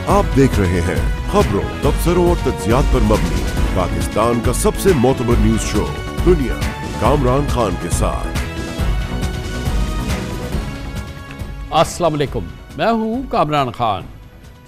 आप देख रहे हैं खबरों, तबसरों और तज्जियात पर मबनी पाकिस्तान का सबसे मोतबर न्यूज शो दुनिया, कामरान खान के साथ। अस्सलाम वालेकुम, मैं हूं Kamran Khan.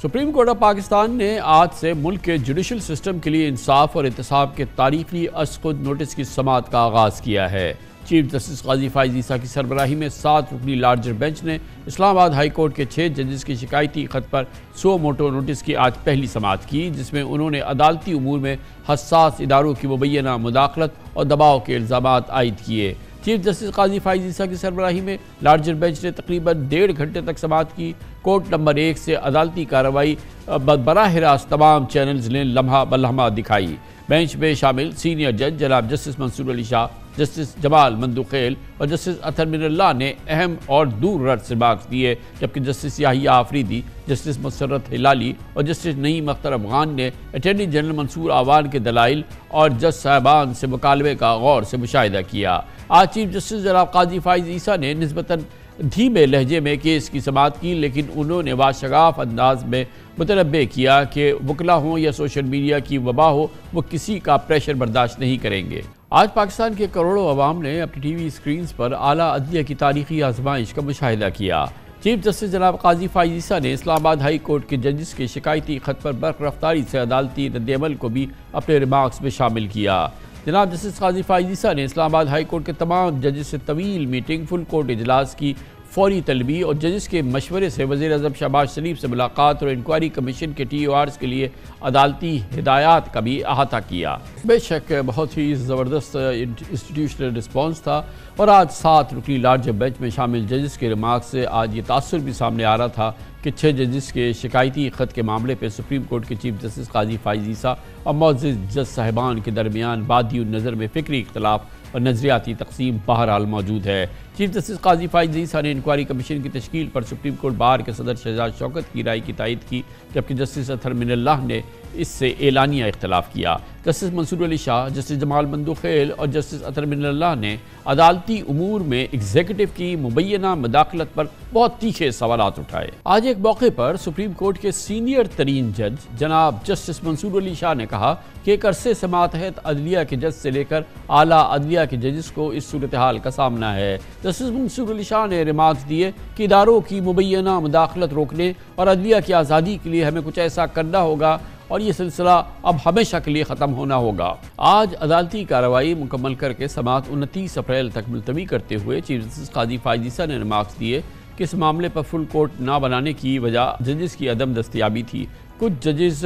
Supreme court of Pakistan ने आज से मुल्क के जुडिशल सिस्टम के लिए इंसाफ और एहतसाब के तारीखी अशखुद नोटिस की समाअत का आगाज़ किया है। चीफ जस्टिस काजी फाइज ईसा की सरबराही में 7 रुकनी लार्जर बेंच ने इस्लामाबाद हाई कोर्ट के 6 जजेस की शिकायती खत पर सो मोटो नोटिस की आज पहली समाअत की, जिसमें उन्होंने अदालती उमूर में हसास इदारों की मुबैना मुदाखलत और दबाव के इल्ज़ामात आयद किए। चीफ जस्टिस काजी फाइज ईसा की सरबराही में लार्जर बेंच ने तकरीबन 1.5 घंटे तक समाअत की। कोर्ट नंबर 1 से अदालती कार्रवाई बराह रास्त तमाम चैनल्स ने लम्हा बलहमा दिखाई। बेंच में शामिल सीनियर जज जनाब जस्टिस मंसूर अली शाह, जस्टिस जमाल मंदुखेल और जस्टिस अतर मिनल्लाह ने अहम और दूर रद्द रिमार्क्स दिए, जबकि जस्टिस याहिया आफरीदी, जस्टिस मुसर्रत हिलाली और जस्टिस नईम अख्तर अफगान ने अटॉर्नी जनरल मंसूर आवान के दलाइल और जज साहबान से मुकालमे का गौर से मुशाहिदा किया। आज चीफ जस्टिस जनाब काजी फाइज ईसा ने निस्बतन धीमे लहजे में केस की समाअत की, लेकिन उन्होंने वाशगाफ अंदाज में मुतनब्बे किया कि वकला हों या सोशल मीडिया की वबा हो, वो किसी का प्रेशर बर्दाश्त नहीं करेंगे। आज पाकिस्तान के करोड़ों अवाम ने अपनी टीवी स्क्रीन्स पर आला अदलिया की तारीखी आजमाइश का मुशाहिदा किया। चीफ जस्टिस जनाब काजी फाइज ईसा ने इस्लामाबाद हाई कोर्ट के जजेस के शिकायती खत पर बरखरफ्तारी से अदालती रद्द-ए-अमल को भी अपने रिमार्क्स में शामिल किया। जनाब जस्टिस काजी फाइज ईसा ने इस्लामाबाद हाई कोर्ट के तमाम जजेस से तवील मीटिंग, फुल कोर्ट इजलास की फौरी तलबी और जजेस के मशवरे से वज़ीर आज़म शहबाज शरीफ से मुलाकात और इंक्वायरी कमीशन के TORs के लिए अदालती हिदायत का भी अहाता किया। बेशक बहुत ही ज़बरदस्त इंस्टीट्यूशनल रिस्पॉन्स था और आज 7 रुकनी लार्जर बेंच में शामिल जजेस के रिमार्क्स से आज ये तासुर भी सामने आ रहा था कि 6 जजेस के शिकायती ख़त के मामले पर सुप्रीम कोर्ट के चीफ जस्टिस काजी फाइज ईसा और मौजूद जज साहिबान के दरमियान बादी नज़र में फ़िक्री इख्तलाफ और नज़रियाती तकसीम बहरहाल मौजूद है। चीफ जस्टिस काजी फाइज ईसा ने इंक्वायरी कमीशन की तश्कील पर सुप्रीम कोर्ट बार के सदर शहजाद शौकत की राय की तायद की, जबकि जस्टिस अतर मिनल्लाह ने इससे एलानिया इख्तलाफ किया। जस्टिस मंसूर अली शाह, जस्टिस जमाल मंदुखेल और जस्टिस अतर मिनल्लाह ने अदालती उमूर में एग्जीक्यूटिव की मुबैना मुदाखलत पर बहुत तीखे सवालात उठाए। आज एक मौके पर सुप्रीम कोर्ट के सीनियर तरीन जज जनाब जस्टिस मंसूर अली शाह ने कहा कि एक अरसे से मातहत अदलिया के जज से लेकर आला अदलिया के जजेस को इस सूरत हाल का सामना है। जस्टिस मंसूर अली शाह ने रिमार्क्स दिए कि इदारों की मुबैना मुदाखलत रोकने और अदलिया की आज़ादी के लिए हमें कुछ ऐसा करना होगा और ये सिलसिला अब हमेशा के लिए ख़त्म होना होगा। आज अदालती कार्रवाई मुकम्मल करके समाअत 29 अप्रैल तक मुलतवी करते हुए चीफ जस्टिस काजी फाइज ईसा ने रिमार्क्स दिए कि इस मामले पर फुल कोर्ट ना बनाने की वजह जजेस की अदम दस्तियाबी थी। कुछ जजेस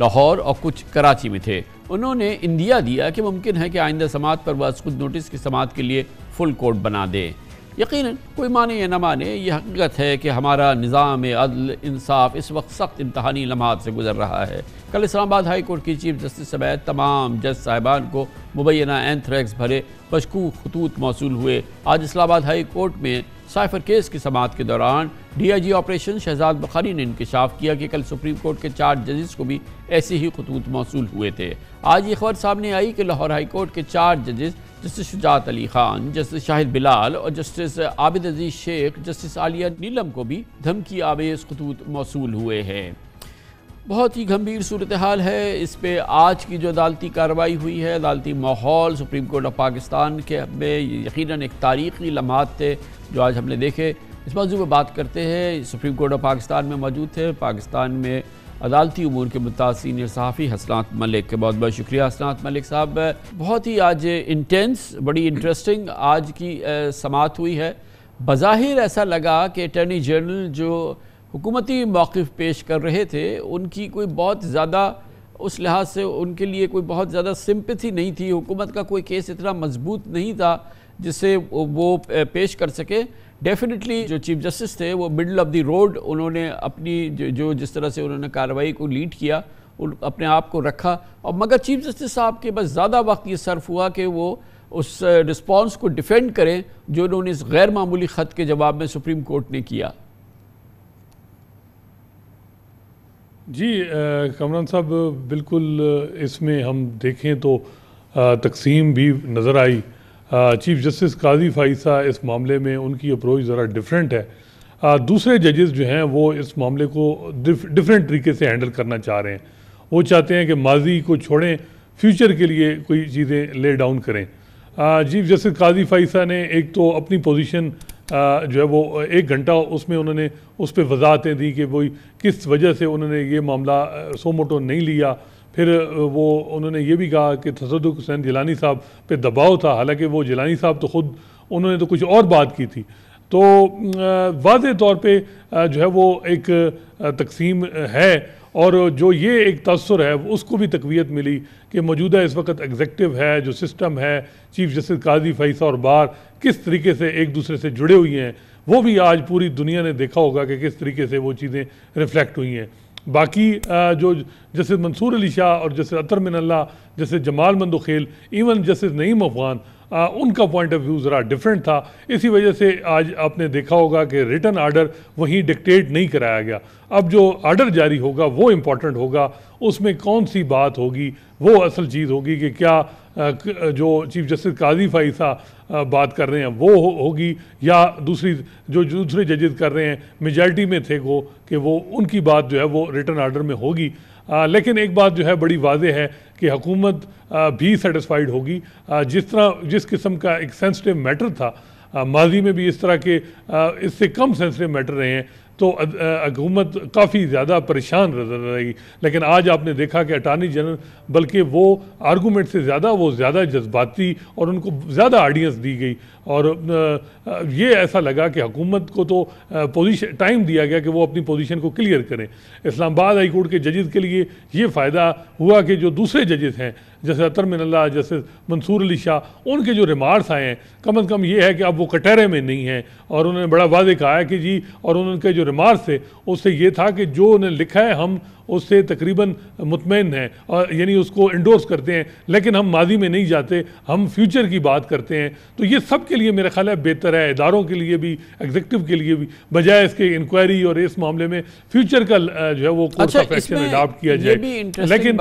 लाहौर और कुछ कराची में थे। उन्होंने इंदिया दिया कि मुमकिन है कि आइंदा समाअत पर वह खुद नोटिस की समाअत के लिए फुल कोर्ट बना दें। यकीनन कोई माने या न माने, यह हकीकत है कि हमारा निज़ाम अदल इंसाफ इस वक्त सख्त इम्तहानी लम्हात से गुजर रहा है। कल इस्लामाबाद हाई कोर्ट की चीफ जस्टिस समेत तमाम जज साहिबान को मुबैना एंथ्रैक्स भरे मशकूक खतूत मौसूल हुए। आज इस्लामाबाद हाई कोर्ट में साइफर केस की समाअत के दौरान DIG ऑपरेशन शहजाद बुखारी ने इंकशाफ किया कि कल सुप्रीम कोर्ट के 4 जजेस को भी ऐसे ही खतूत मौसूल हुए थे। आज ये खबर सामने आई कि लाहौर हाई कोर्ट के 4 जजेस जस्टिस शुजात अली खान, जस्टिस शाहिद बिलाल और जस्टिस आबिद अजीज शेख, जस्टिस आलिया नीलम को भी धमकी आवेज़ खतूत मौसूल हुए हैं। बहुत ही गंभीर सूरत हाल है। इस पे आज की जो अदालती कार्रवाई हुई है, अदालती माहौल सुप्रीम कोर्ट ऑफ पाकिस्तान के में यकीनन एक तारीख़ी लम्हात थे जो आज हमने देखे। इस मौजू में बात करते हैं। सुप्रीम कोर्ट ऑफ पाकिस्तान में मौजूद थे पाकिस्तान में अदालती उमूर के मुतास सीनियर सहाफ़ी हसनात मलिक के बहुत बहुत शुक्रिया। हसनात मलिक साहब, बहुत ही आज इंटेंस, बड़ी इंटरेस्टिंग आज की समाअत हुई है। बज़ाहिर ऐसा लगा कि अटॉर्नी जनरल जो हुकूमती मौक़िफ़ पेश कर रहे थे उनकी कोई बहुत ज़्यादा उस लिहाज से उनके लिए कोई बहुत ज़्यादा सिंपैथी नहीं थी। हुकूमत का कोई केस इतना मजबूत नहीं था जिससे वो पेश कर सके। डेफिनेटली जो चीफ जस्टिस थे वो मिडल ऑफ द रोड, उन्होंने अपनी जो जिस तरह से उन्होंने कार्रवाई को लीड किया, अपने आप को रखा। और मगर चीफ जस्टिस साहब के बस ज़्यादा वक्त ये सर्फ हुआ कि वो उस रिस्पॉन्स को डिफेंड करें जो उन्होंने इस गैर मामूली ख़त के जवाब में सुप्रीम कोर्ट ने किया। जी कमरान साहब, बिल्कुल इसमें हम देखें तो तकसीम भी नज़र आई। चीफ जस्टिस काजी फाइसा इस मामले में उनकी अप्रोच ज़रा डिफरेंट है। दूसरे जजेस जो हैं वो इस मामले को डिफरेंट तरीके से हैंडल करना चाह रहे हैं। वो चाहते हैं कि माजी को छोड़ें, फ्यूचर के लिए कोई चीज़ें ले डाउन करें। चीफ जस्टिस काजी फाइसा ने एक तो अपनी पोजीशन जो है वो 1 घंटा उसमें उन्होंने उस पर वजाहतें दी कि वो किस वजह से उन्होंने ये मामला सोमोटो नहीं लिया। फिर वो उन्होंने ये भी कहा कि तसद्दुक़ हुसैन जिलानी साहब पे दबाव था, हालांकि वो जिलानी साहब तो ख़ुद उन्होंने तो कुछ और बात की थी। तो वाज़े तौर पे जो है वो एक तकसीम है, और जो ये एक तअस्सुर है उसको भी तक़वियत मिली कि मौजूदा इस वक्त एग्जेक्टिव है, जो सिस्टम है, चीफ जस्टिस काजी फैसा और बार किस तरीके से एक दूसरे से जुड़े हुए हैं, वो भी आज पूरी दुनिया ने देखा होगा कि किस तरीके से वो चीज़ें रिफ्लेक्ट हुई हैं। बाकी जो जैसे मंसूर अली शाह और जैसे अतर मिनल्ला, जैसे जमाल मंदोखेल, इवन जैसे नईम अफगान, उनका पॉइंट ऑफ व्यू ज़रा डिफरेंट था। इसी वजह से आज आपने देखा होगा कि रिटन आर्डर वहीं डिक्टेट नहीं कराया गया। अब जो आर्डर जारी होगा वो इम्पॉर्टेंट होगा, उसमें कौन सी बात होगी वो असल चीज़ होगी कि क्या जो चीफ जस्टिस काजी फाइसा बात कर रहे हैं वो होगी, या दूसरी जो दूसरे जजेस कर रहे हैं मेजॉरिटी में थे वो कि वो उनकी बात जो है वो रिटन आर्डर में होगी। लेकिन एक बात जो है बड़ी वाज़ेह है कि हुकूमत भी सेटिस्फाइड होगी। जिस किस्म का एक सेंसिटिव मैटर था, माजी में भी इस तरह के इससे कम सेंसिटिव मैटर रहे हैं, तो हुकूमत काफ़ी ज़्यादा परेशान नजर रहेगी। लेकिन आज आपने देखा कि अटार्नी जनरल बल्कि वो आर्गूमेंट से ज़्यादा वो ज़्यादा जज्बाती और उनको ज़्यादा ऑडियंस दी गई, और ये ऐसा लगा कि हुकूमत को तो पोजीशन टाइम दिया गया कि वो अपनी पोजीशन को क्लियर करें। इस्लामाबाद हाई कोर्ट के जजेस के लिए ये फ़ायदा हुआ कि जो दूसरे जजेस हैं जैसे अतर मिनल्ला, जैसे मंसूर अली शाह, उनके जो रिमार्क्स आए हैं कम अज़ कम ये है कि अब वो कटहरे में नहीं हैं, और उन्होंने बड़ा वाज़ेह कहा है कि जी, और उनके जो रिमार्क्स थे उससे ये था कि जो उन्होंने लिखा है हम उससे तकरीबन मुतमईन हैं, और यानी उसको इंडोर्स करते हैं, लेकिन हम माजी में नहीं जाते, हम फ्यूचर की बात करते हैं। तो ये सब के लिए मेरा ख्याल है बेहतर है, इदारों के लिए भी, एग्जीक्यूटिव के लिए भी, बजाय इसके इंक्वायरी और इस मामले में फ्यूचर का जो है वो कोर्स ऑफ एक्शन अडॉप्ट किया जाए। लेकिन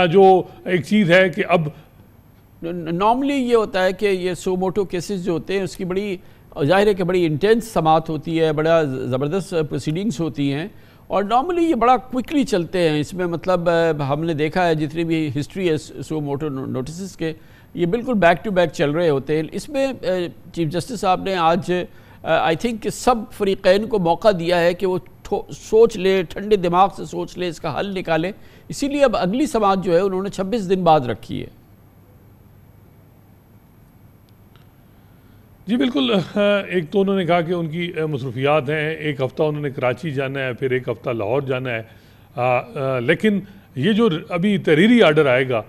जो एक चीज़ है कि अब नॉर्मली ये होता है कि ये सोमोटो केसेस जो होते हैं उसकी बड़ी जाहिर है कि बड़ी इंटेंस समाअत होती है, बड़ा ज़बरदस्त प्रोसीडिंग्स होती हैं, और नॉर्मली ये बड़ा क्विकली चलते हैं। इसमें मतलब हमने देखा है जितनी भी हिस्ट्री है सोमोटो नोटिस के, ये बिल्कुल बैक टू बैक चल रहे होते हैं। इसमें चीफ जस्टिस साहब ने आज आई थिंक सब फरीक़ैन को मौका दिया है कि वो सोच ले, ठंडे दिमाग से सोच ले, इसका हल निकाले। इसीलिए अब अगली समाअत जो है उन्होंने 26 दिन बाद रखी है। जी बिल्कुल। एक तो उन्होंने कहा कि उनकी मसरूफियात हैं, एक हफ़्ता उन्होंने कराची जाना है, फिर एक हफ़्ता लाहौर जाना है। लेकिन ये जो अभी तहरीरी आर्डर आएगा,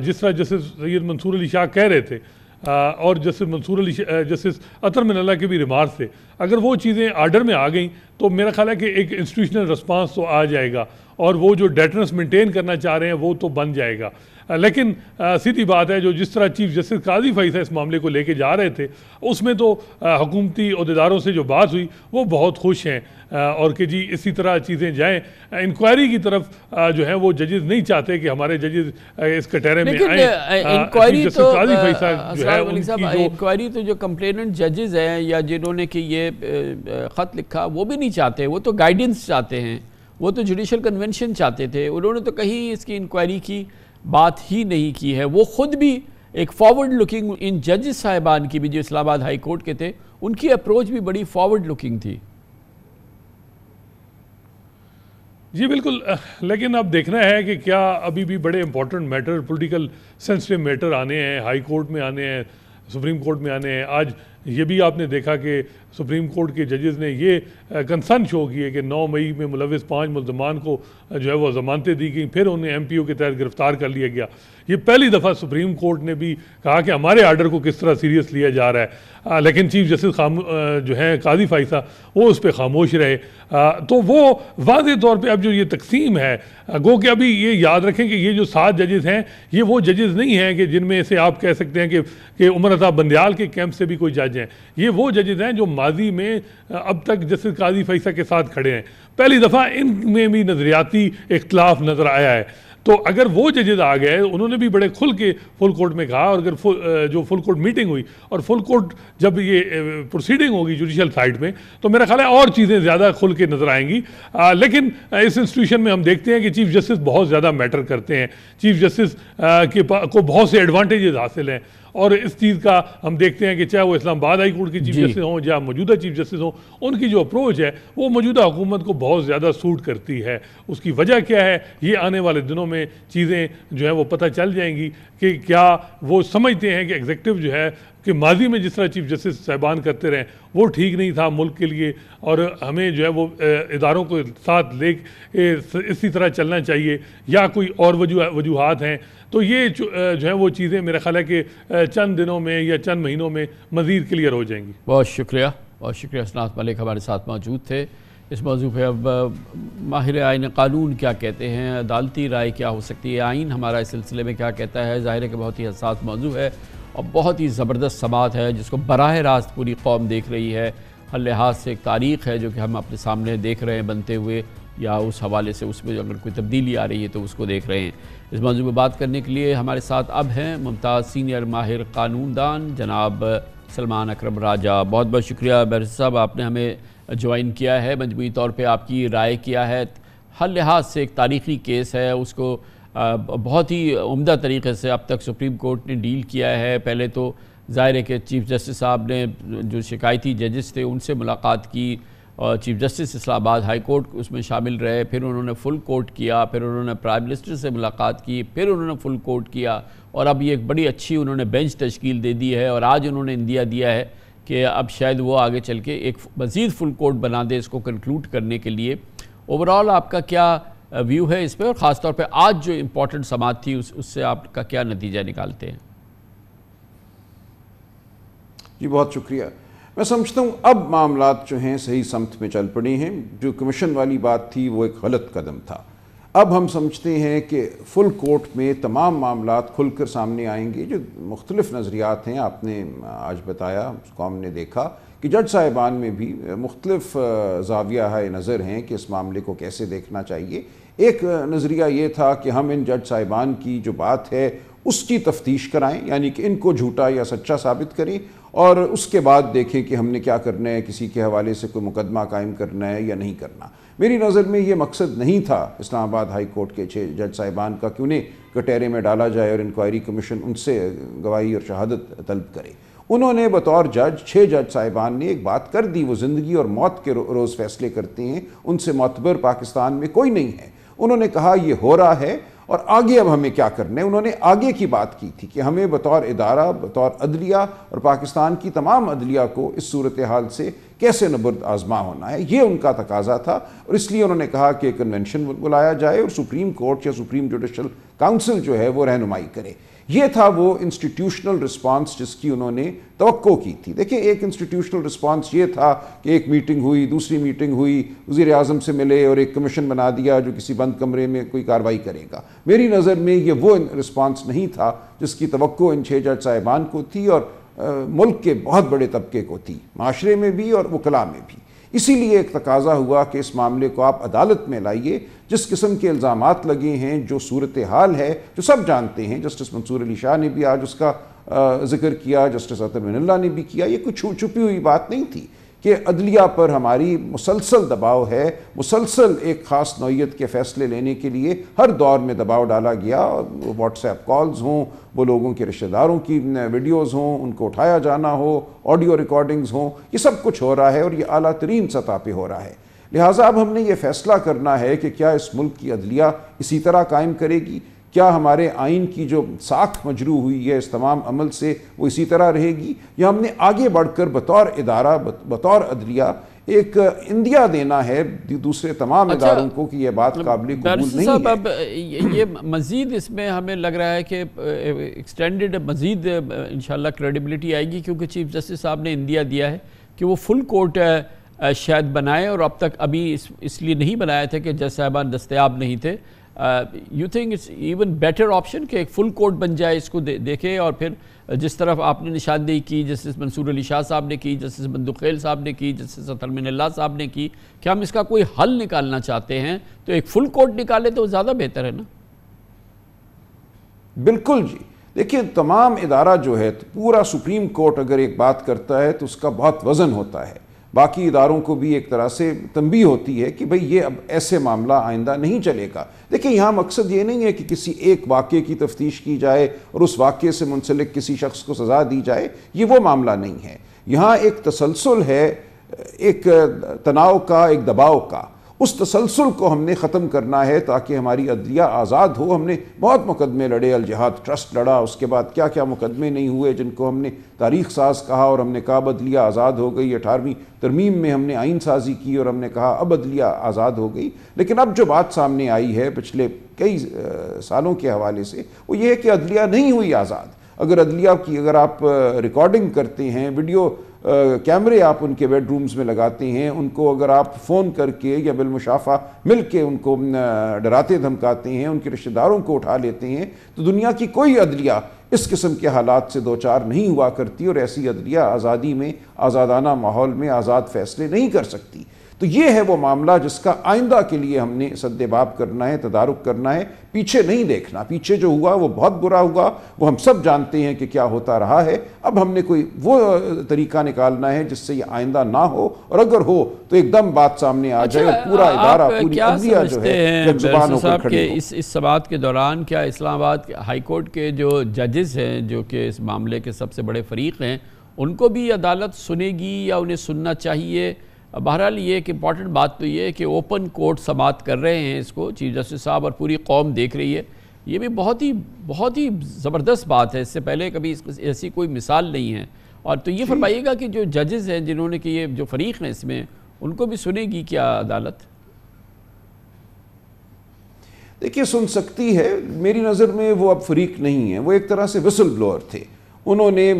जिस तरह जैसे सैयद मंसूर अली शाह कह रहे थे, और जैसे मंसूर अली जस्टिस अतर मिनल्ला के भी रिमार्क्स थे, अगर वो चीज़ें आर्डर में आ गई तो मेरा ख्याल है कि एक इंस्टीट्यूशनल रिस्पांस तो आ जाएगा, और वो जो डेटरेंस मेंटेन करना चाह रहे हैं वो तो बन जाएगा। लेकिन सीधी बात है, जो जिस तरह चीफ जस्टिस काजी फैसा इस मामले को लेके जा रहे थे, उसमें तो हुकूमती अहदेदारों से जो बात हुई वो बहुत खुश हैं, और कि जी इसी तरह चीज़ें जाएँ। इंक्वायरी की तरफ जो है वो जजेस नहीं चाहते कि हमारे जजेस इस कटहरे में आए। इंक्वायरी तो काजी फैसा जो है, इंक्वायरी तो जो कंप्लेनेंट जजेस हैं या जिन्होंने कि ये ख़त लिखा वो भी नहीं चाहते, वो तो गाइडेंस चाहते हैं, वो तो जुडिशल कन्वेंशन चाहते थे। उन्होंने तो कहीं इसकी इंक्वायरी की बात ही नहीं की है। वो ख़ुद भी एक फॉरवर्ड लुकिंग, इन जजेस साहिबान की भी जो इस्लामाबाद हाई कोर्ट के थे, उनकी अप्रोच भी बड़ी फॉरवर्ड लुकिंग थी। जी बिल्कुल। लेकिन अब देखना है कि क्या अभी भी बड़े important matter, political sensitive matter आने हैं, हाई कोर्ट में आने हैं, सुप्रीम कोर्ट में आने हैं। आज ये भी आपने देखा कि सुप्रीम कोर्ट के जजेस ने ये कंसर्न शो की है कि 9 मई में मुलविस 5 मुल्ज़मान को जो है वो ज़मानतें दी गई, फिर उन्हें MPO के तहत गिरफ्तार कर लिया गया। ये पहली दफ़ा सुप्रीम कोर्ट ने भी कहा कि हमारे आर्डर को किस तरह सीरियस लिया जा रहा है। लेकिन चीफ जस्टिस जो है काजी फाइसा वो उस पर खामोश रहे। तो वो वाज़े तौर पर अब जो ये तकसीम है, गो कि अभी ये याद रखें कि ये जो 7 जजेस हैं ये वो जजेस नहीं हैं कि जिनमें से आप कह सकते हैं कि उमर अता बंदयाल के कैंप से भी कोई जज हैं। ये वो जजेस हैं जो माजी में अब तक जस्टिस काजी फैसा के साथ खड़े हैं। पहली दफ़ा इनमें भी नज़रियाती इख्तलाफ नज़र आया है। तो अगर वो जजेस आ गए, उन्होंने भी बड़े खुल के फुल कोर्ट में कहा, और अगर जो फुल कोर्ट मीटिंग हुई और फुल कोर्ट जब ये प्रोसीडिंग होगी जुडिशल साइड में, तो मेरा ख्याल है और चीज़ें ज़्यादा खुल के नजर आएंगी। लेकिन इस इंस्टीट्यूशन में हम देखते हैं कि चीफ जस्टिस बहुत ज़्यादा मैटर करते हैं। चीफ जस्टिस को बहुत से एडवांटेजेस हासिल हैं, और इस चीज़ का हम देखते हैं कि चाहे वो इस्लामाबाद हाई कोर्ट के चीफ जस्टिस हों या मौजूदा चीफ जस्टिस हों, उनकी जो अप्रोच है वो मौजूदा हुकूमत को बहुत ज़्यादा सूट करती है। उसकी वजह क्या है, ये आने वाले दिनों में चीज़ें जो है वो पता चल जाएंगी कि क्या वो समझते हैं कि एग्जीक्यूटिव जो है कि माजी में जिस तरह चीफ जस्टिस साहिबान करते रहे वो ठीक नहीं था मुल्क के लिए, और हमें जो है वो इदारों को साथ ले इसी तरह चलना चाहिए, या कोई और वजूहात हैं। तो ये जो है वो चीज़ें मेरा ख्याल है कि चंद दिनों में या चंद महीनों में मज़ीद क्लियर हो जाएंगी। बहुत शुक्रिया असनात मलिक हमारे साथ मौजूद थे। इस मौजू पे अब माहिर आइन कानून क्या कहते हैं, अदालती राय क्या हो सकती है, आइन हमारा इस सिलसिले में क्या कहता है। ज़ाहिर है कि बहुत ही हसास मौजू है और बहुत ही ज़बरदस्त समात है जिसको बराह रास्त पूरी कौम देख रही है। हर लिहाज से एक तारीख़ है जो कि हम अपने सामने देख रहे हैं बनते हुए, या उस हवाले से उसमें अगर कोई तब्दीली आ रही है तो उसको देख रहे हैं। इस मौजू में बात करने के लिए हमारे साथ अब हैं मुमताज़ सीनियर माहिर कानूनदान जनाब सलमान अकरम राजा। बहुत बहुत शुक्रिया बैरिस्टर साहब, आपने हमें ज्वाइन किया है, मजमूई तौर पे आपकी राय किया है। हर लिहाज से एक तारीख़ी केस है, उसको बहुत ही उम्दा तरीके से अब तक सुप्रीम कोर्ट ने डील किया है। पहले तो ज़ाहिर है कि चीफ जस्टिस साहब ने जो शिकायती जजेस थे उनसे मुलाकात की, और chief justice Islamabad high court उसमें शामिल रहे, फिर उन्होंने फुल कोर्ट किया, फिर उन्होंने प्राइम मिनिस्टर से मुलाकात की, फिर उन्होंने फुल कोर्ट किया, और अब ये एक बड़ी अच्छी उन्होंने बेंच तश्कील दे दी है। और आज उन्होंने इंदिया दिया है कि अब शायद वो आगे चल के एक मज़ीद फुल कोर्ट बना दे इसको कंक्लूड करने के लिए। ओवरऑल आपका क्या व्यू है इस पर, और ख़ास तौर पे आज जो इम्पोर्टेंट समात थी उससे आपका क्या नतीजा निकालते हैं? जी बहुत शुक्रिया। मैं समझता हूँ अब मामलात जो हैं सही समत में चल पड़े हैं। जो कमीशन वाली बात थी वो एक गलत कदम था। अब हम समझते हैं कि फुल कोर्ट में तमाम मामलात खुलकर सामने आएंगे। जो मुख्तलिफ नज़रियात हैं आपने आज बताया, उसको हमने देखा कि जज साहिबान में भी मुख्तलिफ ज़ाविया नज़र हैं कि इस मामले को कैसे देखना चाहिए। एक नज़रिया ये था कि हम इन जज साहिबान की जो बात है उसकी तफ्तीश कराएं, यानी कि इनको झूठा या सच्चा साबित करें, और उसके बाद देखें कि हमने क्या करना है, किसी के हवाले से कोई मुकदमा कायम करना है या नहीं करना। मेरी नज़र में ये मकसद नहीं था इस्लामाबाद हाई कोर्ट के 6 जज साहिबान का कि उन्हें कटहरे में डाला जाए और इंक्वायरी कमीशन उनसे गवाही और शहादत तलब करे। उन्होंने बतौर जज 6 जज साहिबान ने एक बात कर दी, वो ज़िंदगी और मौत के रोज़ फैसले करते हैं, उनसे मोतबर पाकिस्तान में कोई नहीं है। उन्होंने कहा ये हो रहा है और आगे अब हमें क्या करना है। उन्होंने आगे की बात की थी कि हमें बतौर इदारा, बतौर अदलिया और पाकिस्तान की तमाम अदलिया को इस सूरत हाल से कैसे नबर्द आजमा होना है, ये उनका तकाजा था। और इसलिए उन्होंने कहा कि कन्वेंशन बुलाया जाए और सुप्रीम कोर्ट या सुप्रीम जुडिशल काउंसिल जो है वो रहनुमाई करे। ये था वो इंस्टीट्यूशनल रिस्पांस जिसकी उन्होंने तवक्को की थी। देखिए, एक इंस्टीट्यूशनल रिस्पांस ये था कि एक मीटिंग हुई, दूसरी मीटिंग हुई, वज़ीर आज़म से मिले और एक कमीशन बना दिया जो किसी बंद कमरे में कोई कार्रवाई करेगा। मेरी नज़र में ये वो रिस्पांस नहीं था जिसकी तवक्को इन 6 जज साहिबान को थी और मुल्क के बहुत बड़े तबके को थी, माशरे में भी और वकला में भी। इसीलिए एक तकाजा हुआ कि इस मामले को आप अदालत में लाइए। जिस किस्म के इल्ज़ामात लगे हैं, जो सूरत हाल है, जो सब जानते हैं, जस्टिस मंसूर अली शाह ने भी आज उसका जिक्र किया, जस्टिस अतर मिनल्ला ने भी किया। ये कुछ छुपी हुई बात नहीं थी कि अदलिया पर हमारी मुसलसल दबाव है, मुसलसल एक ख़ास नौइयत के फ़ैसले लेने के लिए हर दौर में दबाव डाला गया। व्हाट्सएप कॉल्स हों, वो लोगों के रिश्तेदारों की वीडियोज़ हों, उनको उठाया जाना हो, ऑडियो रिकॉर्डिंग्स हों, ये सब कुछ हो रहा है और ये आला तरीन सतह पे हो रहा है। लिहाजा अब हमने ये फ़ैसला करना है कि क्या इस मुल्क की अदलिया इसी तरह कायम करेगी, क्या हमारे आइन की जो साख मजरू हुई है इस तमाम अमल से वो इसी तरह रहेगी, या हमने आगे बढ़कर बतौर इदारा, बतौर अदलिया एक इंदिया देना है दूसरे तमाम इदारों को कि यह बात काबिल कबूल नहीं है। अब ये मज़ीद इसमें हमें लग रहा है कि एक्सटेंडेड मज़ीद इंशाल्लाह क्रेडिबिलिटी आएगी, क्योंकि चीफ जस्टिस साहब ने इंदिया दिया है कि वो फुल कोर्ट शायद बनाए, और अब तक अभी इसलिए नहीं बनाया था कि जज साहिबान दस्तयाब नहीं थे। You think it's even better option कि एक फुल कोर्ट बन जाए, इसको देखे, और फिर जिस तरफ आपने निशानदेही की, जस्टिस मंसूर अली शाह साहब ने की, जस्टिस बंदुखेल साहब ने की, जस्टिस अतर मिनल्ला साहब ने की, कि हम इसका कोई हल निकालना चाहते हैं तो एक फुल कोर्ट निकाले तो ज़्यादा बेहतर है ना। बिल्कुल जी, देखिए तमाम इदारा जो है, पूरा सुप्रीम कोर्ट अगर एक बात करता है तो उसका बहुत वज़न होता है। बाकी इदारों को भी एक तरह से तंबीह होती है कि भाई ये अब ऐसे मामला आइंदा नहीं चलेगा। देखिए यहाँ मकसद ये नहीं है कि किसी एक वाक़े की तफ्तीश की जाए और उस वाक़े से मुंसलिक किसी शख्स को सज़ा दी जाए, ये वो मामला नहीं है। यहाँ एक तसलसल है, एक तनाव का, एक दबाव का। उस तसलसल को हमने ख़त्म करना है ताकि हमारी अदलिया आज़ाद हो। हमने बहुत मुकदमे लड़े, अल जिहाद ट्रस्ट लड़ा, उसके बाद क्या क्या मुकदमे नहीं हुए जिनको हमने तारीख साज कहा और हमने कहा अब अदलिया आज़ाद हो गई। 18वीं तरमीम में हमने आइन साजी की और हमने कहा अब अदलिया आज़ाद हो गई। लेकिन अब जो बात सामने आई है पिछले कई सालों के हवाले से, वो ये है कि अदलिया नहीं हुई आज़ाद। अगर अदलिया की अगर आप रिकॉर्डिंग करते हैं, वीडियो कैमरे आप उनके बेडरूम्स में लगाते हैं, उनको अगर आप फ़ोन करके या बिलमुशाफा मिल के उनको डराते धमकाते हैं, उनके रिश्तेदारों को उठा लेते हैं, तो दुनिया की कोई अदलिया इस किस्म के हालात से दो चार नहीं हुआ करती और ऐसी अदलिया आज़ादी में, आज़ादाना माहौल में आज़ाद फ़ैसले नहीं कर सकती। तो ये है वो मामला जिसका आइंदा के लिए हमने सद्देबाब करना है, तदारुक करना है, पीछे नहीं देखना। पीछे जो हुआ वो बहुत बुरा हुआ, वो हम सब जानते हैं कि क्या होता रहा है। अब हमने कोई वो तरीका निकालना है जिससे ये आइंदा ना हो, और अगर हो तो एकदम बात सामने आ जाए और पूरा इदारा, पूरी अदलिया जो है जुबान होकर खड़ी हो। इस समाअत के दौरान क्या इस्लामाबाद हाई कोर्ट के जो जजेस हैं, जो कि इस मामले के सबसे बड़े फरीक हैं, उनको भी अदालत सुनेगी या उन्हें सुनना चाहिए? बहरहाल ये एक इम्पॉर्टेंट बात तो ये है कि ओपन कोर्ट समाअत कर रहे हैं इसको चीफ जस्टिस साहब, और पूरी कौम देख रही है। ये भी बहुत ही ज़बरदस्त बात है, इससे पहले कभी ऐसी कोई मिसाल नहीं है। और तो ये फरमाइएगा कि जो जजेस हैं जिन्होंने कि ये जो फरीक हैं इसमें, उनको भी सुनेगी क्या अदालत? देखिए सुन सकती है, मेरी नज़र में वो अब फरीक नहीं है, वो एक तरह से विसल ब्लोअर थे। उन्होंने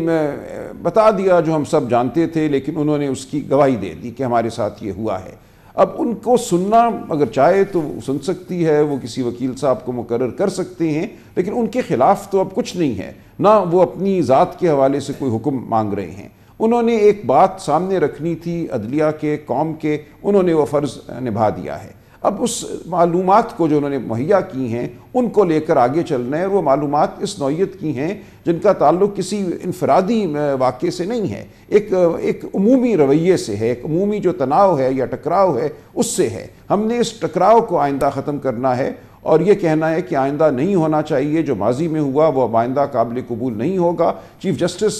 बता दिया जो हम सब जानते थे, लेकिन उन्होंने उसकी गवाही दे दी कि हमारे साथ ये हुआ है। अब उनको सुनना अगर चाहे तो सुन सकती है, वो किसी वकील साहब को मुकर्रर कर सकते हैं, लेकिन उनके ख़िलाफ़ तो अब कुछ नहीं है, ना वो अपनी ज़ात के हवाले से कोई हुक्म मांग रहे हैं। उन्होंने एक बात सामने रखनी थी अदलिया के, कौम के, उन्होंने वो फ़र्ज़ निभा दिया है। अब उस मालूमात को जो उन्होंने मुहैया की हैं उनको लेकर आगे चलना है। वो मालूमात इस नौइयत की हैं जिनका ताल्लुक किसी इनफरादी वाक़े से नहीं है, एक उमूमी रवैये से है, एक उमूमी जो तनाव है या टकराव है उससे है। हमने इस टकराव को आइंदा ख़त्म करना है और ये कहना है कि आइंदा नहीं होना चाहिए, जो माजी में हुआ वो अब आइंदा काबिल कबूल नहीं होगा। चीफ़ जस्टिस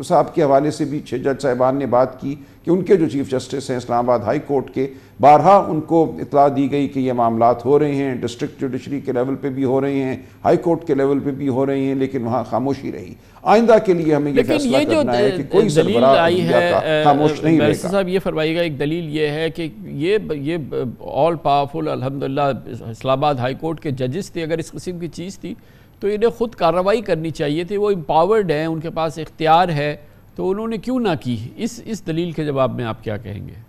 साहब के हवाले से भी 6 जज साहिबान ने बात की कि उनके जो चीफ़ जस्टिस हैं इस्लामाबाद हाई कोर्ट के, बारहा उनको इतला दी गई कि ये मामलात हो रहे हैं, डिस्ट्रिक्ट जुडिशरी के लेवल पे भी हो रहे हैं, हाई कोर्ट के लेवल पे भी हो रहे हैं, लेकिन वहाँ खामोशी रही। आइंदा के लिए हमें ये फैसला करना है कि कोई सरबराह आई है खामोश नहीं रहेगा। साहब ये फरमाइएगा, एक दलील ये है कि ये ऑल पावरफुल अल्हम्दुलिल्लाह इस्लामाबाद हाई कोर्ट के जजेस थे, अगर इस किस्म की चीज़ थी तो इन्हें खुद कार्रवाई करनी चाहिए थी। वो एम्पावर्ड हैं, उनके पास इख्तियार है, तो उन्होंने क्यों ना की? इस दलील के जवाब में आप क्या कहेंगे?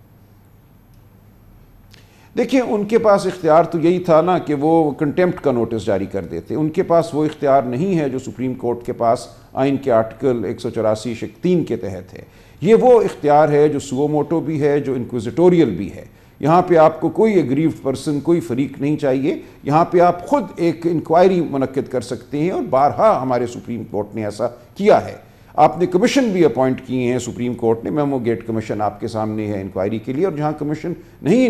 देखिए उनके पास इख्तियार तो यही था ना कि वो कंटेम्प्ट का नोटिस जारी कर देते। उनके पास वो इख्तियार नहीं है जो सुप्रीम कोर्ट के पास आइन के आर्टिकल 184(3) के तहत है। ये वो इख्तियार है जो सुओ मोटो भी है, जो इंक्विजिटोरियल भी है। यहाँ पे आपको कोई एग्रीव्ड पर्सन, कोई फरीक नहीं चाहिए। यहाँ पे आप खुद एक इंक्वायरी मुनक्किद कर सकते हैं और बारहा हमारे सुप्रीम कोर्ट ने ऐसा किया है। आपने कमीशन भी अपॉइंट किए हैं सुप्रीम कोर्ट ने, मेमो गेट कमीशन आपके सामने है इंक्वायरी के लिए, और जहाँ कमीशन नहीं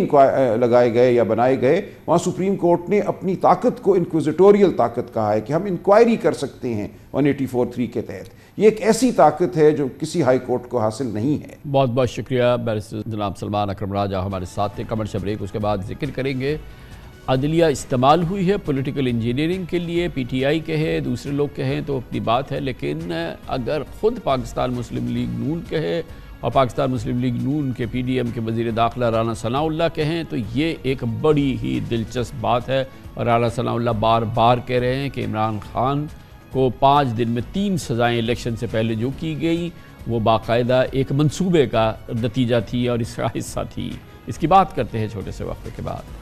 लगाए गए या बनाए गए वहाँ सुप्रीम कोर्ट ने अपनी ताकत को इंक्विजिटोरियल ताकत कहा है कि हम इंक्वायरी कर सकते हैं 184(3) के तहत। ये एक ऐसी ताकत है जो किसी हाई कोर्ट को हासिल नहीं है। बहुत बहुत शुक्रिया बैरिस्टर जनाब सलमान अकरम राजा हमारे साथ थे। कमर्शियल ब्रेक, उसके बाद जिक्र करेंगे अदलिया इस्तेमाल हुई है पॉलिटिकल इंजीनियरिंग के लिए, पीटीआई कहे, दूसरे लोग कहें तो अपनी बात है, लेकिन अगर ख़ुद पाकिस्तान मुस्लिम लीग नून कहे और पाकिस्तान मुस्लिम लीग नून के पीडीएम के वज़ीर दाखिला राना सनाउल्लाह कहें तो ये एक बड़ी ही दिलचस्प बात है। और राना सनाउल्लाह बार बार कह रहे हैं कि इमरान खान को 5 दिन में 3 सज़ाएँ इलेक्शन से पहले जो की गई वो बाकायदा एक मंसूबे का नतीजा थी और इसका हिस्सा थी। इसकी बात करते हैं छोटे से वक्फे के बाद।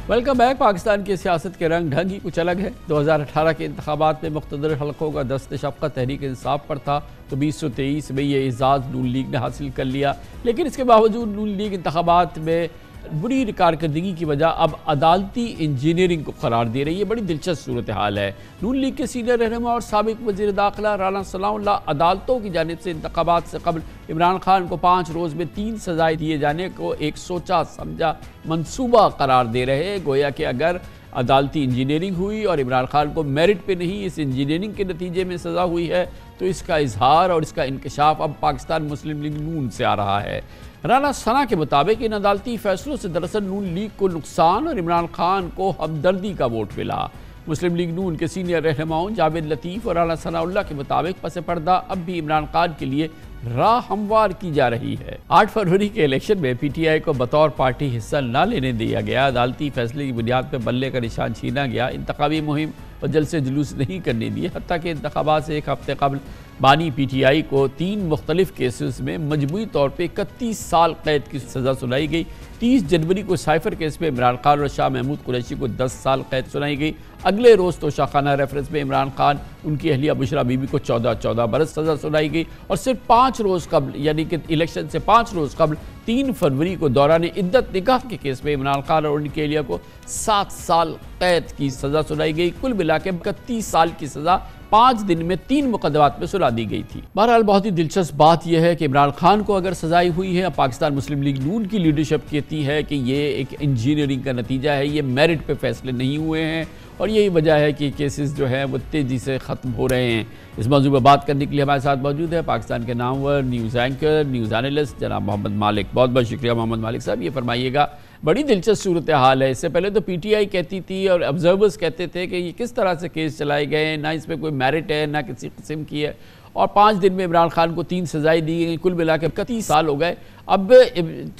Welcome back. पाकिस्तान की सियासत के रंग ढंग ही कुछ अलग है। 2018 के इंतखाबात में मुख्तदर हलकों का दस्त शफ़क़त तहरीक इंसाफ पर था, तो 2023 में ये एजाज़ नून लीग ने हासिल कर लिया। लेकिन इसके बावजूद नून लीग इंतखाबात में बुरी कारकर्दगी की वजह अब अदालती इंजीनियरिंग को करार दे रही है। बड़ी दिलचस्प सूरत हाल है। नून लीग के सीनियर रहनुमा और साबिक वज़ीर दाखिला राना सनाउल्लाह अदालतों की जानिब से इंतखाबात से कबल इमरान खान को 5 रोज़ में 3 सजाएं दिए जाने को एक सोचा समझा मंसूबा करार दे रहे हैं। गोया कि अगर अदालती इंजीनियरिंग हुई और इमरान खान को मेरिट पे नहीं, इस इंजीनियरिंग के नतीजे में सज़ा हुई है, तो इसका इजहार और इसका इंकशाफ अब पाकिस्तान मुस्लिम लीग नून से आ रहा है। राना सना के मुताबिक इन अदालती फैसलों से दरअसल नून लीग को नुकसान और इमरान खान को हमदर्दी का वोट मिला। मुस्लिम लीग नून के सीनियर रहनुमाओं जावेद लतीफ़ और राना सनाउल्लाह के मुताबिक पस पर्दा अब भी इमरान खान के लिए राह हमवार की जा रही है। 8 फरवरी के इलेक्शन में PTI को बतौर पार्टी हिस्सा न लेने दिया गया। अदालती फैसले की बुनियाद पर बल्ले का निशान छीना गया। इंतखाबी मुहिम और जलसे जुलूस नहीं करने दिए। हत्ता कि इंतखाबात से एक हफ्ते कबल बानी PTI को 3 मुख्तलिफ केसेस में मजबूरी तौर पर 31 साल कैद की सज़ा सुनाई गई। 30 जनवरी को साइफर केस में इमरान खान और शाह महमूद कुरैशी को 10 साल कैद सुनाई गई। अगले रोज़ तो शाखाना रेफरेंस में इमरान खान उनकी अहलिया बुशरा बीबी को 14 बरस सज़ा सुनाई गई। और सिर्फ 5 रोज़ कबल, यानी कि इलेक्शन से 5 रोज़ कबल 3 फरवरी को दौरान इद्दत निकाह के केस में इमरान खान और उनकी अहलिया को 7 साल कैद की सज़ा सुनाई गई। कुल मिला के 31 साल की सज़ा 5 दिन में 3 मुकदमात में सुना दी गई थी। बहरहाल बहुत ही दिलचस्प बात यह है कि इमरान खान को अगर सजाई हुई है, पाकिस्तान मुस्लिम लीग नून की लीडरशिप कहती है कि ये एक इंजीनियरिंग का नतीजा है, ये मेरिट पे फैसले नहीं हुए हैं और यही वजह है कि केसेस जो हैं वो तेज़ी से ख़त्म हो रहे हैं। इस मौजूद पर बात करने के लिए हमारे साथ मौजूद है पाकिस्तान के Namvar news anchor, news analyst जनाब मोहम्मद मालिक। बहुत बहुत शुक्रिया मोहम्मद मालिक साहब। ये फरमाइएगा, बड़ी दिलचस्प सूरत हाल है। इससे पहले तो PTI कहती थी और ऑब्जर्वर्स कहते थे कि ये किस तरह से केस चलाए गए, ना इसमें कोई मेरिट है ना किसी किस्म की है, और 5 दिन में इमरान खान को 3 सजाएं दी गई। कुल मिला के 31 साल हो गए। अब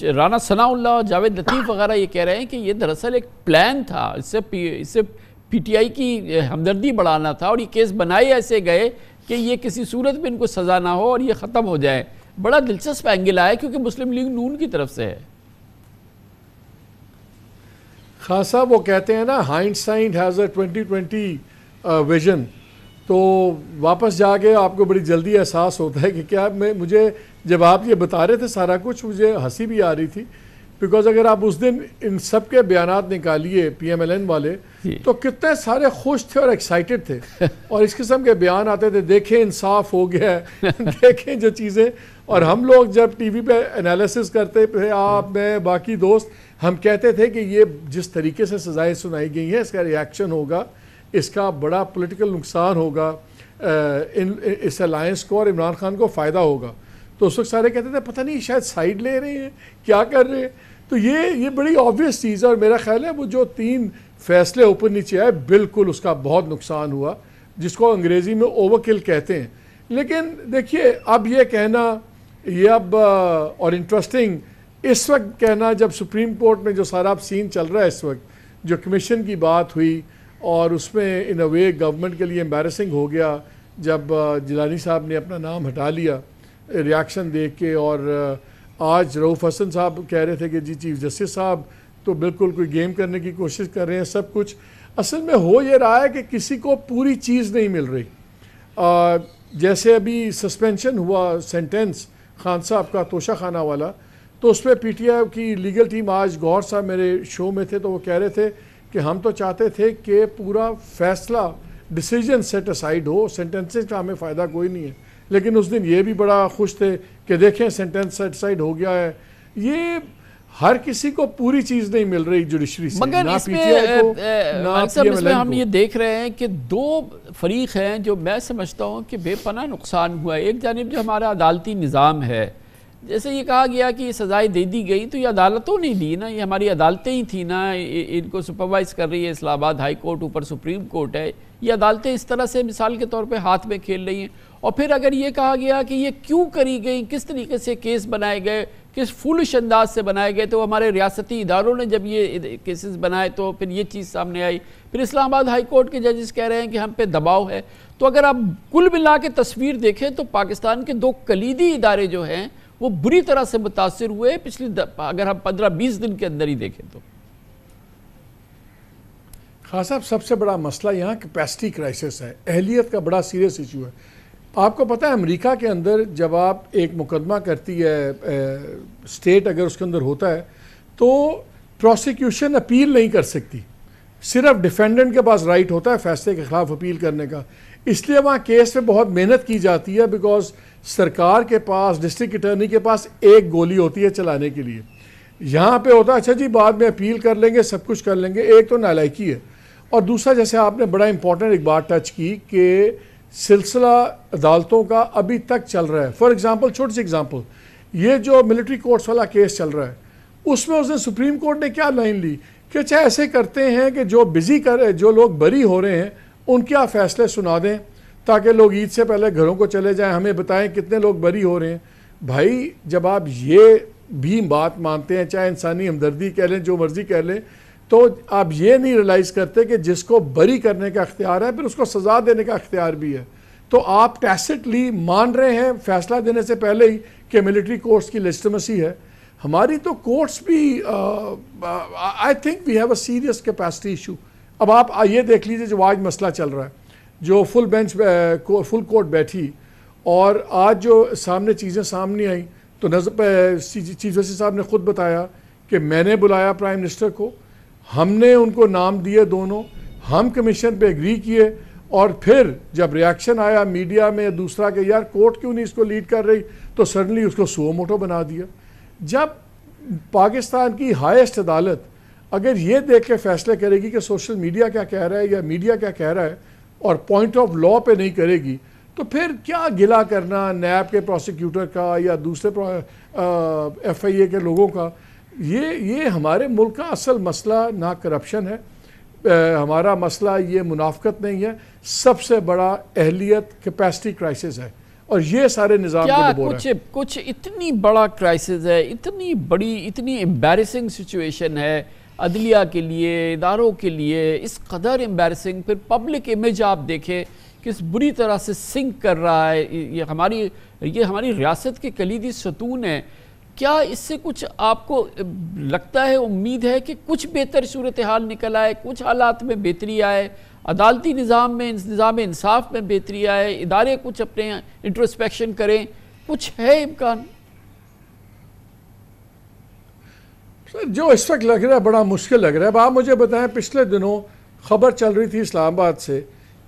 राना सनाउल्लाह और जावेद लतीफ़ वगैरह ये कह रहे हैं कि ये दरअसल एक प्लान था, इससे PTI की हमदर्दी बढ़ाना था और ये केस बनाए ऐसे गए कि ये किसी सूरत में इनको सज़ा ना हो और ये ख़त्म हो जाए। बड़ा दिलचस्प एंगल आया क्योंकि मुस्लिम लीग नून की तरफ से है। खासा वो कहते हैं ना, हाइंडसाइट हैज़ अ 2020 विजन। तो वापस जाके आपको बड़ी जल्दी एहसास होता है कि क्या मुझे जब आप ये बता रहे थे सारा कुछ, मुझे हंसी भी आ रही थी। बिकॉज अगर आप उस दिन इन सब के बयानात निकालिए PMLN वाले, तो कितने सारे खुश थे और एक्साइटेड थे और इस किस्म के बयान आते थे, देखें इंसाफ हो गया है देखें जो चीज़ें। और हम लोग जब TV पे एनालिसिस करते थे, आप, मैं, बाकी दोस्त, हम कहते थे कि ये जिस तरीके से सज़ाएं सुनाई गई हैं, इसका रिएक्शन होगा, इसका बड़ा पॉलिटिकल नुकसान होगा इस अलायंस को और इमरान खान को फ़ायदा होगा। तो उस वक्त सारे कहते थे पता नहीं शायद साइड ले रहे हैं, क्या कर रहे हैं। तो ये बड़ी ऑब्वियस चीज़ है और मेरा ख्याल है वो जो 3 फैसले ऊपर नीचे आए, बिल्कुल उसका बहुत नुकसान हुआ, जिसको अंग्रेज़ी में ओवरकिल कहते हैं। लेकिन देखिए, अब ये कहना ये अब और इंटरेस्टिंग इस वक्त कहना, जब सुप्रीम कोर्ट में जो सारा सीन चल रहा है इस वक्त, जो कमीशन की बात हुई और उसमें इन अ वे गवर्नमेंट के लिए एम्बैरसिंग हो गया जब जिलानी साहब ने अपना नाम हटा लिया रिएक्शन देख के। और आज रऊफ़ हसन साहब कह रहे थे कि जी चीफ जस्टिस साहब तो बिल्कुल कोई गेम करने की कोशिश कर रहे हैं। सब कुछ असल में हो ये रहा है कि किसी को पूरी चीज़ नहीं मिल रही। जैसे अभी सस्पेंशन हुआ सेंटेंस खान साहब का, तोशा खाना वाला, तो उस पर PTI की लीगल टीम, आज गौर साहब मेरे शो में थे, तो वो कह रहे थे कि हम तो चाहते थे कि पूरा फैसला डिसीजन सेट असाइड हो, सेंटेंसेस का हमें फ़ायदा कोई नहीं है। लेकिन उस दिन ये भी बड़ा खुश थे कि देखें सेंटेंस सेट असाइड हो गया है। ये हर किसी को पूरी चीज़ नहीं मिल रही जुडिशरी से, मगर ना इसमें PTI को, ना इसमें हम PMLN ये को। देख रहे हैं कि 2 फरीक हैं जो मैं समझता हूँ कि बेपनाह नुकसान हुआ है। एक जानिब जो हमारा अदालती निज़ाम है, जैसे ये कहा गया कि ये सज़ाएं दे दी गई, तो ये अदालतों ने दी ना, ये हमारी अदालतें ही थी ना, इनको सुपरवाइज़ कर रही है इस्लामाबाद हाई कोर्ट, ऊपर सुप्रीम कोर्ट है। ये अदालतें इस तरह से मिसाल के तौर पे हाथ में खेल रही हैं। और फिर अगर ये कहा गया कि ये क्यों करी गई, किस तरीके से केस बनाए गए, किस फुलिश अंदाज से बनाए गए, तो हमारे रियासती इदारों ने जब ये केसेस बनाए तो फिर ये चीज़ सामने आई। फिर इस्लामाबाद हाई कोर्ट के जजेस कह रहे हैं कि हम पे दबाव है। तो अगर आप कुल मिला के तस्वीर देखें तो पाकिस्तान के 2 कलीदी इदारे जो हैं वो बुरी तरह से मुतासिर हुए पिछली, अगर हम 15-20 दिन के अंदर ही देखें तो। खान साहब, सबसे बड़ा मसला यहाँ कैपेसिटी क्राइसिस है, अहलियत का बड़ा सीरियस इशू है। आपको पता है अमेरिका के अंदर जब आप एक मुकदमा करती है स्टेट, अगर उसके अंदर होता है तो प्रोसिक्यूशन अपील नहीं कर सकती, सिर्फ डिफेंडेंट के पास राइट होता है फैसले के खिलाफ अपील करने का। इसलिए वहाँ केस पे बहुत मेहनत की जाती है, बिकॉज सरकार के पास, डिस्ट्रिक्ट अटॉर्नी के पास एक गोली होती है चलाने के लिए। यहाँ पे होता है अच्छा जी बाद में अपील कर लेंगे, सब कुछ कर लेंगे। एक तो नालायकी है, और दूसरा जैसे आपने बड़ा इंपॉर्टेंट एक बात टच की कि सिलसिला अदालतों का अभी तक चल रहा है। फॉर एग्जांपल, छोटी सी एग्जांपल, ये जो मिलिट्री कोर्ट्स वाला केस चल रहा है, उसमें उसने सुप्रीम कोर्ट ने क्या लाइन ली कि अच्छा ऐसे करते हैं कि जो लोग बरी हो रहे हैं उनके आप फैसले सुना दें, ताकि लोग ईद से पहले घरों को चले जाएं, हमें बताएं कितने लोग बरी हो रहे हैं। भाई जब आप ये भी बात मानते हैं, चाहे इंसानी हमदर्दी कह लें, जो मर्जी कह लें, तो आप ये नहीं रियलाइज़ करते कि जिसको बरी करने का इख्तियार है फिर उसको सज़ा देने का इख्तियार भी है। तो आप टैसिटली मान रहे हैं फैसला देने से पहले ही कि मिलिट्री कोर्ट्स की लेजिटिमेसी है। हमारी तो कोर्ट्स भी I think we have a serious capacity issue. अब आप ये देख लीजिए जो आज मसला चल रहा है, जो फुल कोर्ट बैठी और आज जो सामने चीज़ें सामने आई, तो चीफ जस्टिस साहब ने खुद बताया कि मैंने बुलाया प्राइम मिनिस्टर को, हमने उनको नाम दिए दोनों, हम कमीशन पे एग्री किए, और फिर जब रिएक्शन आया मीडिया में दूसरा कि यार कोर्ट क्यों नहीं इसको लीड कर रही, तो सडनली उसको सुओ मोटो बना दिया। जब पाकिस्तान की हाईएस्ट अदालत अगर ये देख के फैसले करेगी कि सोशल मीडिया क्या कह रहा है या मीडिया क्या कह रहा है और पॉइंट ऑफ लॉ पे नहीं करेगी, तो फिर क्या गिला करना नैब के प्रोसिक्यूटर का या दूसरे FIA के लोगों का। ये हमारे मुल्क का असल मसला ना करप्शन है, हमारा मसला ये मुनाफकत नहीं है, सबसे बड़ा अहलियत कैपेसिटी क्राइसिस है, और ये सारे निज़ाम को डुबो रहा है। कुछ इतनी बड़ा क्राइसिस है, इतनी बड़ी, इतनी एम्बैरेसिंग सिचुएशन है अदलिया के लिए, इदारों के लिए, इस कदर एम्बैरेसिंग। फिर पब्लिक इमेज आप देखें किस बुरी तरह से सिंक कर रहा है। ये हमारी रियासत के कलीदी सतून है। क्या इससे कुछ आपको लगता है, उम्मीद है कि कुछ बेहतर सूरत हाल निकल आए, कुछ हालात में बेहतरी आए, अदालती निज़ाम में, निज़ाम इंसाफ में बेहतरी आए, इदारे कुछ अपने इंट्रोस्पेक्शन करें, कुछ है इम्कान? सर जो इस वक्त लग रहा है बड़ा मुश्किल लग रहा है। अब आप मुझे बताएं, पिछले दिनों खबर चल रही थी इस्लामाबाद से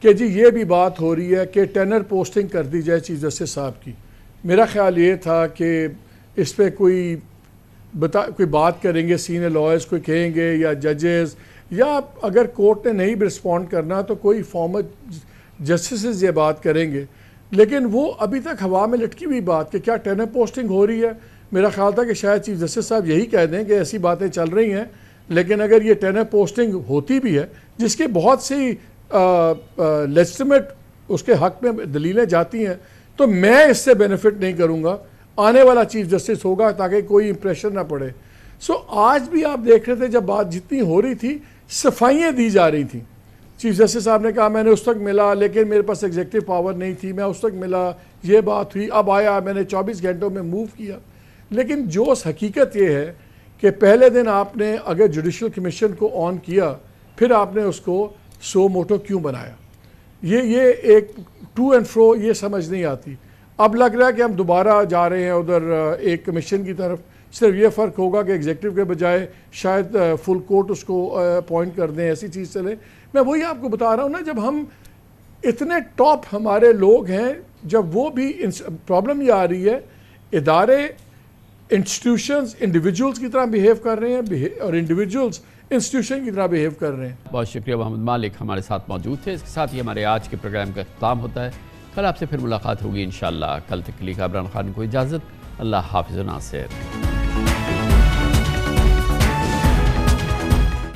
कि जी ये भी बात हो रही है कि टेनर पोस्टिंग कर दी जाए चीफ जस्टिस साहब की। मेरा ख्याल ये था कि इस पर कोई बात करेंगे, सीनियर लॉयर्स कोई कहेंगे या जजेस, या अगर कोर्ट ने नहीं भी रिस्पॉन्ड करना तो कोई फॉर्मर जस्टिस ये बात करेंगे। लेकिन वो अभी तक हवा में लटकी हुई बात कि क्या टेनर पोस्टिंग हो रही है। मेरा ख्याल था कि शायद चीफ जस्टिस साहब यही कह दें कि ऐसी बातें चल रही हैं, लेकिन अगर ये टेनर पोस्टिंग होती भी है, जिसके बहुत सी लेजिटिमेट उसके हक में दलीलें जाती हैं, तो मैं इससे बेनिफिट नहीं करूँगा, आने वाला चीफ जस्टिस होगा, ताकि कोई इंप्रेशन ना पड़े। सो आज भी आप देख रहे थे जब बात जितनी हो रही थी, सफाइयाँ दी जा रही थी। चीफ जस्टिस साहब ने कहा मैंने उस वक्त मिला, लेकिन मेरे पास एग्जीक्यूटिव पावर नहीं थी, मैं उस वक्त मिला, ये बात हुई, अब आया, मैंने 24 घंटों में मूव किया। लेकिन जो हकीकत ये है कि पहले दिन आपने अगर जुडिशल कमीशन को ऑन किया, फिर आपने उसको सो मोटो क्यों बनाया, ये एक टू एंड फ्रो ये समझ नहीं आती। अब लग रहा है कि हम दोबारा जा रहे हैं उधर एक कमीशन की तरफ। सिर्फ ये फ़र्क होगा कि एग्जीक्यूटिव के बजाय शायद फुल कोर्ट उसको अपॉइंट कर दें, ऐसी चीज़ चले। मैं वही आपको बता रहा हूँ ना, जब हम इतने टॉप हमारे लोग हैं, जब वो भी प्रॉब्लम ये आ रही है, इदारे इंस्टीट्यूशंस इंडिविजुअल्स की तरह बिहेव कर रहे हैं और इंडिविजुअल्स इंस्टीट्यूशन की तरह बिहेव कर रहे हैं। बहुत शुक्रिया, मोहम्मद मालिक हमारे साथ मौजूद थे। इसके साथ ही हमारे आज के प्रोग्राम का इख्तिताम होता है। कल आपसे फिर मुलाकात होगी इंशाअल्लाह। कल तक के लिए कामरान खान को इजाज़त। अल्लाह हाफ़िज़ नासिर।